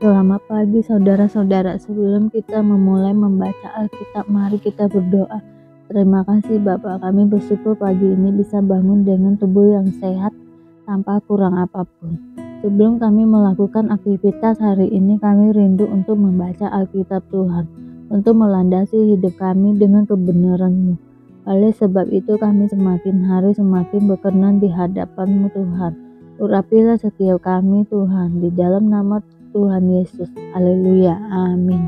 Selamat pagi saudara-saudara. Sebelum kita memulai membaca Alkitab, mari kita berdoa. Terima kasih Bapa, kami bersyukur pagi ini bisa bangun dengan tubuh yang sehat tanpa kurang apapun. Sebelum kami melakukan aktivitas hari ini, kami rindu untuk membaca Alkitab Tuhan, untuk melandasi hidup kami dengan kebenaran-Mu. Oleh sebab itu kami semakin hari semakin berkenan di hadapan-Mu Tuhan. Urapilah setiap kami Tuhan, di dalam nama Tuhan Yesus. Haleluya. Amin.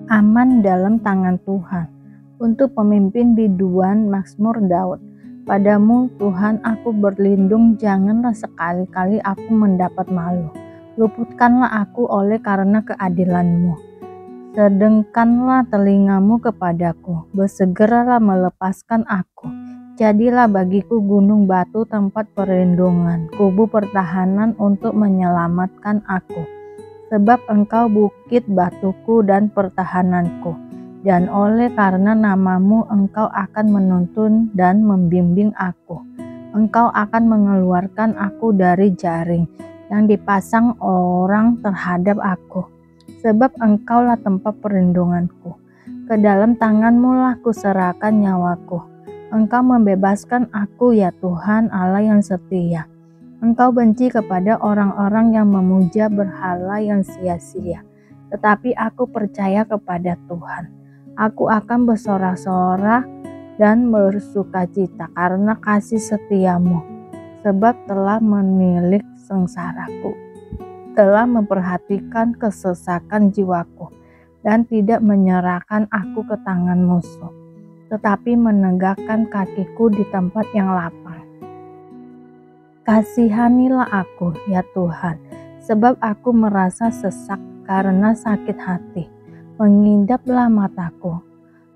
Aman dalam tangan Tuhan. Untuk pemimpin biduan Mazmur Daud. Padamu Tuhan aku berlindung, janganlah sekali-kali aku mendapat malu. Luputkanlah aku oleh karena keadilan-Mu. Sedengkanlah telingamu kepadaku, bersegeralah melepaskan aku. Jadilah bagiku gunung batu tempat perlindungan, kubu pertahanan untuk menyelamatkan aku. Sebab Engkau bukit batuku dan pertahananku, dan oleh karena namamu Engkau akan menuntun dan membimbing aku. Engkau akan mengeluarkan aku dari jaring yang dipasang orang terhadap aku. Sebab Engkaulah tempat perlindunganku, ke dalam tangan-Mu lah kuserahkan nyawaku. Engkau membebaskan aku ya Tuhan Allah yang setia. Engkau benci kepada orang-orang yang memuja berhala yang sia-sia. Tetapi aku percaya kepada Tuhan. Aku akan bersorak-sorak dan bersukacita karena kasih setia-Mu. Sebab telah menilik sengsaraku, telah memperhatikan kesesakan jiwaku, dan tidak menyerahkan aku ke tangan musuh, tetapi menegakkan kakiku di tempat yang lapang. Kasihanilah aku, ya Tuhan, sebab aku merasa sesak karena sakit hati. Mengindaplah mataku,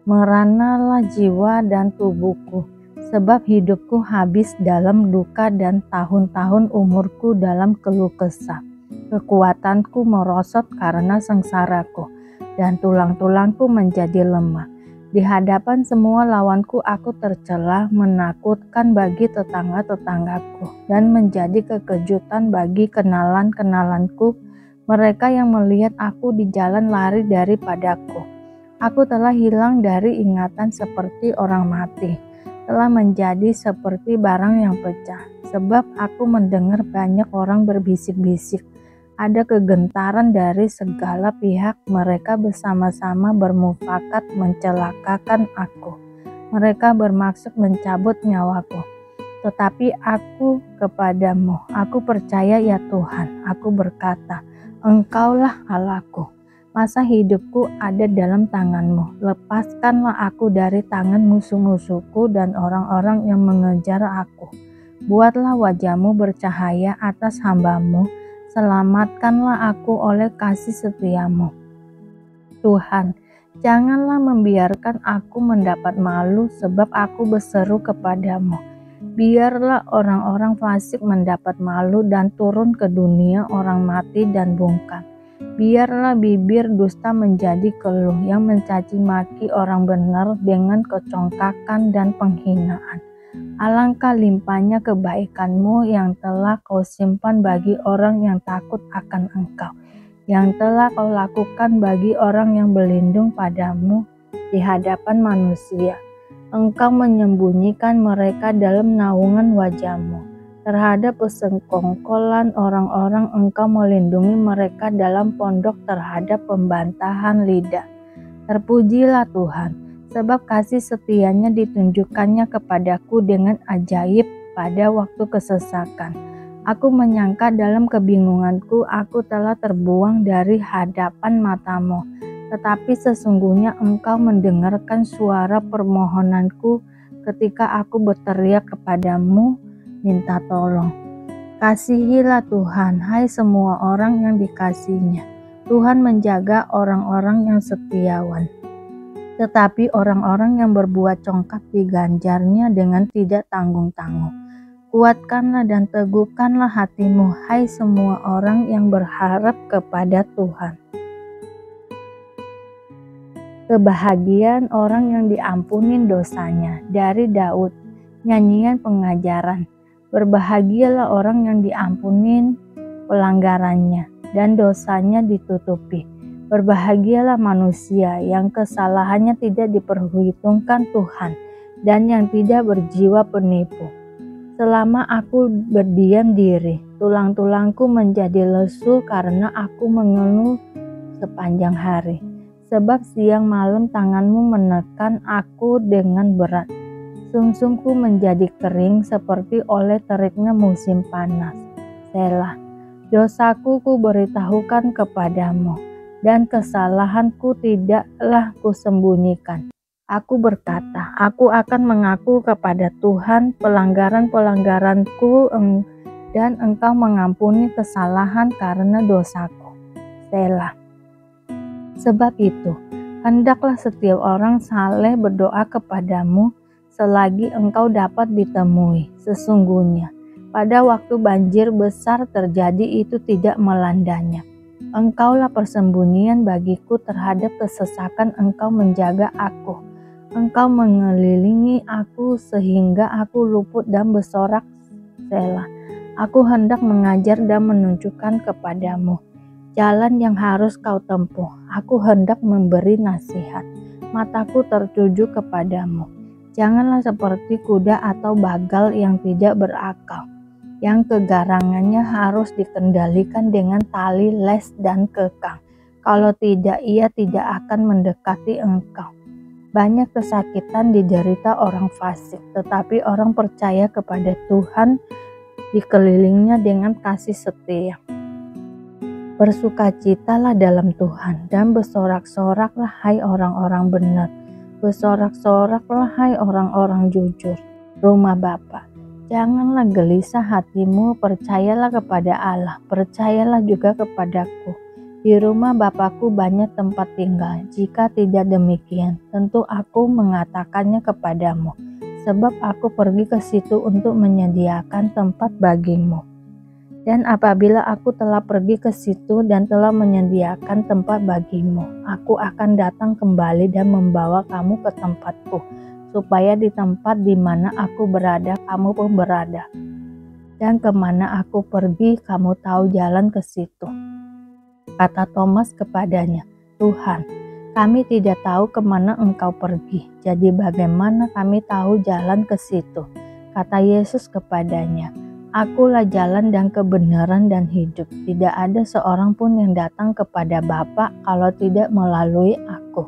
meranalah jiwa dan tubuhku, sebab hidupku habis dalam duka dan tahun-tahun umurku dalam keluh kesah. Kekuatanku merosot karena sengsaraku, dan tulang-tulangku menjadi lemah. Di hadapan semua lawanku aku tercela, menakutkan bagi tetangga-tetanggaku, dan menjadi kekejutan bagi kenalan-kenalanku. Mereka yang melihat aku di jalan lari daripadaku. Aku telah hilang dari ingatan seperti orang mati, telah menjadi seperti barang yang pecah. Sebab aku mendengar banyak orang berbisik-bisik. Ada kegentaran dari segala pihak, mereka bersama-sama bermufakat mencelakakan aku. Mereka bermaksud mencabut nyawaku. Tetapi aku kepadamu, aku percaya ya Tuhan, aku berkata, Engkaulah Allahku. Masa hidupku ada dalam tangan-Mu. Lepaskanlah aku dari tangan musuh-musuhku dan orang-orang yang mengejar aku. Buatlah wajah-Mu bercahaya atas hamba-Mu. Selamatkanlah aku oleh kasih setia-Mu. Tuhan, janganlah membiarkan aku mendapat malu, sebab aku berseru kepadamu. Biarlah orang-orang fasik mendapat malu dan turun ke dunia orang mati dan bungkam. Biarlah bibir dusta menjadi keluh yang mencaci maki orang benar dengan kecongkakan dan penghinaan. Alangkah limpahnya kebaikan-Mu yang telah Kau simpan bagi orang yang takut akan Engkau, yang telah Kau lakukan bagi orang yang berlindung padamu di hadapan manusia. Engkau menyembunyikan mereka dalam naungan wajah-Mu. Terhadap persekongkolan orang-orang Engkau melindungi mereka dalam pondok terhadap pembantahan lidah. Terpujilah Tuhan, sebab kasih setianya ditunjukkannya kepadaku dengan ajaib pada waktu kesesakan. Aku menyangka dalam kebingunganku aku telah terbuang dari hadapan mata-Mu. Tetapi sesungguhnya Engkau mendengarkan suara permohonanku ketika aku berteriak kepadamu minta tolong. Kasihilah Tuhan, hai semua orang yang dikasihinya. Tuhan menjaga orang-orang yang setiawan. Tetapi orang-orang yang berbuat congkak diganjarnya dengan tidak tanggung-tanggung. Kuatkanlah dan teguhkanlah hatimu, hai semua orang yang berharap kepada Tuhan. Kebahagiaan orang yang diampunin dosanya. Dari Daud, nyanyian pengajaran. Berbahagialah orang yang diampunin pelanggarannya dan dosanya ditutupi. Berbahagialah manusia yang kesalahannya tidak diperhitungkan Tuhan dan yang tidak berjiwa penipu. Selama aku berdiam diri, tulang-tulangku menjadi lesu karena aku mengeluh sepanjang hari. Sebab siang malam tanganmu menekan aku dengan berat. Sumsumku menjadi kering seperti oleh teriknya musim panas. Selah. Dosaku ku beritahukan kepadamu, dan kesalahanku tidaklah kusembunyikan. Aku berkata, aku akan mengaku kepada Tuhan pelanggaran-pelanggaranku dan Engkau mengampuni kesalahan karena dosaku. Selah. Sebab itu, hendaklah setiap orang saleh berdoa kepadamu selagi engkau dapat ditemui. Sesungguhnya, pada waktu banjir besar terjadi itu tidak melandanya. Engkaulah persembunyian bagiku terhadap kesesakan, engkau menjaga aku. Engkau mengelilingi aku sehingga aku luput dan bersorak. Selah. Aku hendak mengajar dan menunjukkan kepadamu jalan yang harus kau tempuh. Aku hendak memberi nasihat. Mataku tertuju kepadamu. Janganlah seperti kuda atau bagal yang tidak berakal, yang kegarangannya harus dikendalikan dengan tali les dan kekang. Kalau tidak, ia tidak akan mendekati engkau. Banyak kesakitan diderita orang fasik, tetapi orang percaya kepada Tuhan dikelilingnya dengan kasih setia. Bersukacitalah dalam Tuhan dan bersorak-soraklah hai orang-orang benar. Bersorak-soraklah hai orang-orang jujur. Rumah Bapa, janganlah gelisah hatimu, percayalah kepada Allah, percayalah juga kepadaku. Di rumah Bapakku banyak tempat tinggal. Jika tidak demikian, tentu aku mengatakannya kepadamu, sebab aku pergi ke situ untuk menyediakan tempat bagimu. Dan apabila aku telah pergi ke situ dan telah menyediakan tempat bagimu, aku akan datang kembali dan membawa kamu ke tempatku, supaya di tempat di mana aku berada, kamu pun berada. Dan kemana aku pergi, kamu tahu jalan ke situ. Kata Thomas kepadanya, Tuhan, kami tidak tahu kemana engkau pergi, jadi bagaimana kami tahu jalan ke situ? Kata Yesus kepadanya, Akulah jalan dan kebenaran dan hidup. Tidak ada seorang pun yang datang kepada Bapa kalau tidak melalui aku.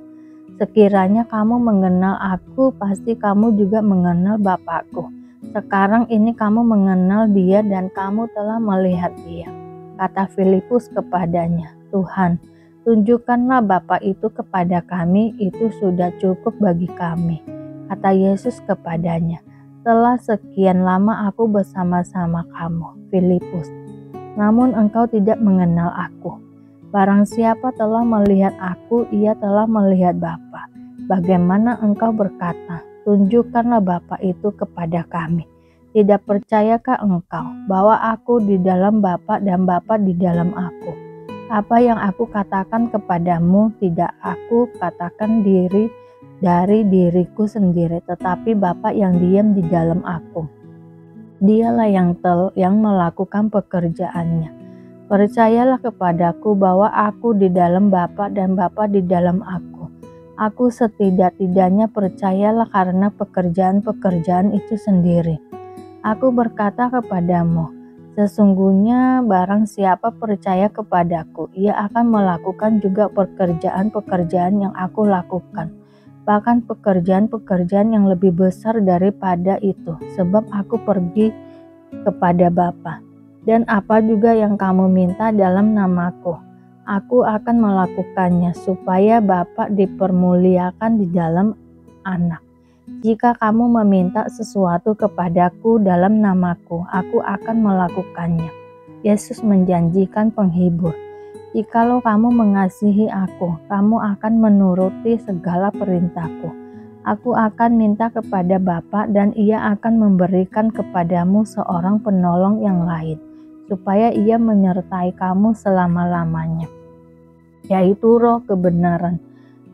Sekiranya kamu mengenal aku, pasti kamu juga mengenal Bapakku. Sekarang ini kamu mengenal Dia dan kamu telah melihat Dia. Kata Filipus kepadanya, Tuhan, tunjukkanlah Bapa itu kepada kami, itu sudah cukup bagi kami. Kata Yesus kepadanya, telah sekian lama aku bersama-sama kamu, Filipus, namun engkau tidak mengenal aku. Barang siapa telah melihat aku, ia telah melihat Bapa. Bagaimana engkau berkata, tunjukkanlah Bapa itu kepada kami? Tidak percayakah engkau bahwa aku di dalam Bapa dan Bapa di dalam aku? Apa yang aku katakan kepadamu tidak aku katakan dari diriku sendiri, tetapi Bapa yang diam di dalam aku. Dialah yang melakukan pekerjaannya. Percayalah kepadaku bahwa aku di dalam Bapa dan Bapa di dalam aku. Aku setidak-tidaknya percayalah karena pekerjaan-pekerjaan itu sendiri. Aku berkata kepadamu, sesungguhnya barang siapa percaya kepadaku, ia akan melakukan juga pekerjaan-pekerjaan yang aku lakukan. Bahkan pekerjaan-pekerjaan yang lebih besar daripada itu, sebab aku pergi kepada Bapa. Dan apa juga yang kamu minta dalam namaku, aku akan melakukannya, supaya Bapa dipermuliakan di dalam Anak. Jika kamu meminta sesuatu kepadaku dalam namaku, aku akan melakukannya. Yesus menjanjikan penghibur. Jikalau kamu mengasihi aku, kamu akan menuruti segala perintahku. Aku akan minta kepada Bapa dan Ia akan memberikan kepadamu seorang penolong yang lain, supaya Ia menyertai kamu selama-lamanya, yaitu Roh kebenaran.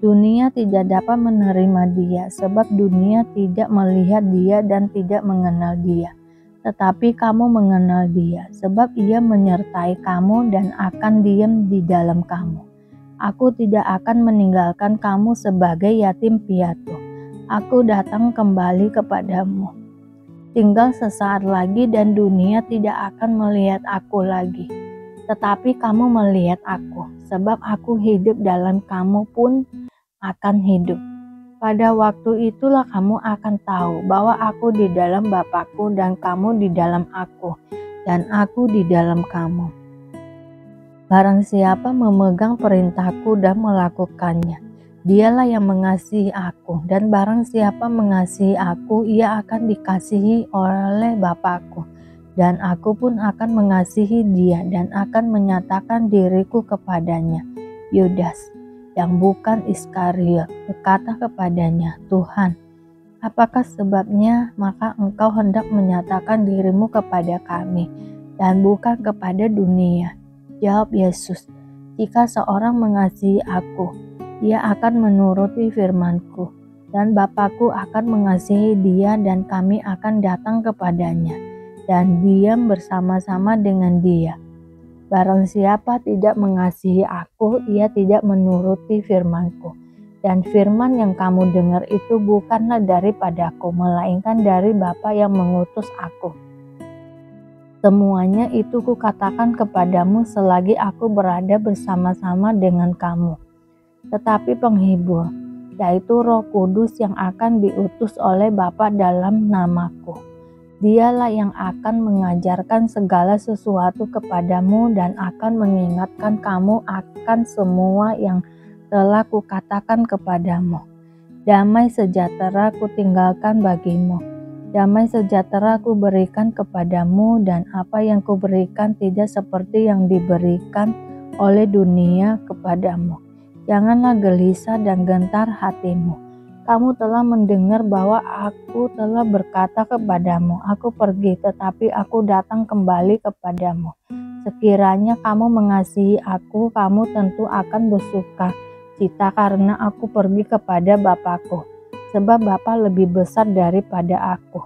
Dunia tidak dapat menerima Dia, sebab dunia tidak melihat Dia dan tidak mengenal Dia. tetapi kamu mengenal Dia, sebab Ia menyertai kamu dan akan diam di dalam kamu. Aku tidak akan meninggalkan kamu sebagai yatim piatu. Aku datang kembali kepadamu. Tinggal sesaat lagi dan dunia tidak akan melihat aku lagi. Tetapi kamu melihat aku, sebab aku hidup dalam kamu pun akan hidup. Pada waktu itulah kamu akan tahu bahwa aku di dalam Bapa-Ku dan kamu di dalam aku, dan aku di dalam kamu. Barang siapa memegang perintahku dan melakukannya, dialah yang mengasihi aku, dan barang siapa mengasihi aku, ia akan dikasihi oleh Bapa-Ku, dan aku pun akan mengasihi dia dan akan menyatakan diriku kepadanya. Yudas, yang bukan Iskariot, berkata kepadanya, Tuhan, apakah sebabnya maka engkau hendak menyatakan dirimu kepada kami, dan bukan kepada dunia? Jawab Yesus, jika seorang mengasihi aku, ia akan menuruti firman-Ku, dan Bapa-Ku akan mengasihi dia dan kami akan datang kepadanya, dan diam bersama-sama dengan dia. Barang siapa tidak mengasihi aku, ia tidak menuruti firman-Ku. Dan firman yang kamu dengar itu bukanlah daripadaku, melainkan dari Bapa yang mengutus aku. Semuanya itu kukatakan kepadamu selagi aku berada bersama-sama dengan kamu. Tetapi penghibur, yaitu Roh Kudus yang akan diutus oleh Bapa dalam namaku, Dialah yang akan mengajarkan segala sesuatu kepadamu dan akan mengingatkan kamu akan semua yang telah kukatakan kepadamu. Damai sejahtera kutinggalkan bagimu. Damai sejahtera kuberikan kepadamu, dan apa yang kuberikan tidak seperti yang diberikan oleh dunia kepadamu. Janganlah gelisah dan gentar hatimu. Kamu telah mendengar bahwa aku telah berkata kepadamu, aku pergi tetapi aku datang kembali kepadamu. Sekiranya kamu mengasihi aku, kamu tentu akan bersuka cita karena aku pergi kepada Bapa-Ku, sebab Bapa lebih besar daripada aku.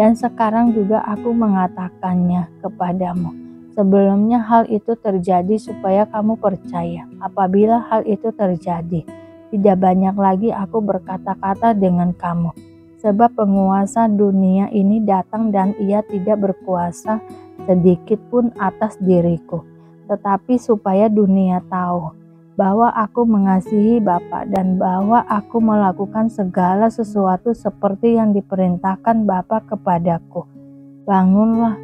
Dan sekarang juga aku mengatakannya kepadamu. Sebelumnya hal itu terjadi supaya kamu percaya. Apabila hal itu terjadi, tidak banyak lagi aku berkata-kata dengan kamu. Sebab penguasa dunia ini datang dan ia tidak berkuasa sedikit pun atas diriku. Tetapi supaya dunia tahu bahwa aku mengasihi Bapa dan bahwa aku melakukan segala sesuatu seperti yang diperintahkan Bapa kepadaku. Bangunlah,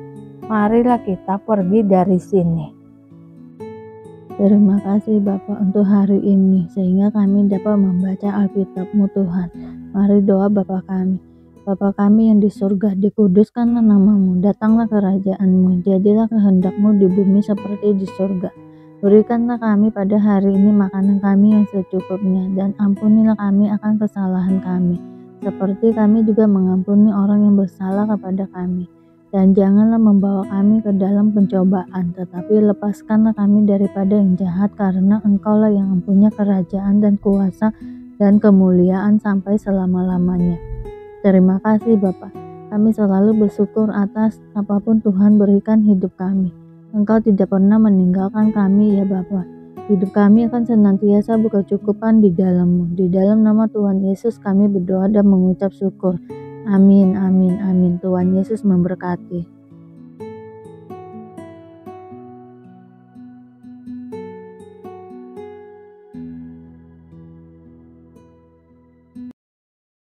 marilah kita pergi dari sini. Terima kasih Bapa untuk hari ini, sehingga kami dapat membaca Alkitab-Mu Tuhan. Mari doa Bapa kami. Bapa kami yang di surga, dikuduskanlah nama-Mu, datanglah kerajaan-Mu, jadilah kehendak-Mu di bumi seperti di surga. Berikanlah kami pada hari ini makanan kami yang secukupnya, dan ampunilah kami akan kesalahan kami, seperti kami juga mengampuni orang yang bersalah kepada kami. Dan janganlah membawa kami ke dalam pencobaan, tetapi lepaskanlah kami daripada yang jahat, karena Engkaulah yang mempunyai kerajaan dan kuasa dan kemuliaan sampai selama-lamanya. Terima kasih Bapa. Kami selalu bersyukur atas apapun Tuhan berikan hidup kami. Engkau tidak pernah meninggalkan kami ya Bapa. Hidup kami akan senantiasa berkecukupan di dalam-Mu. Di dalam nama Tuhan Yesus kami berdoa dan mengucap syukur. Amin, amin, amin. Tuhan Yesus memberkati.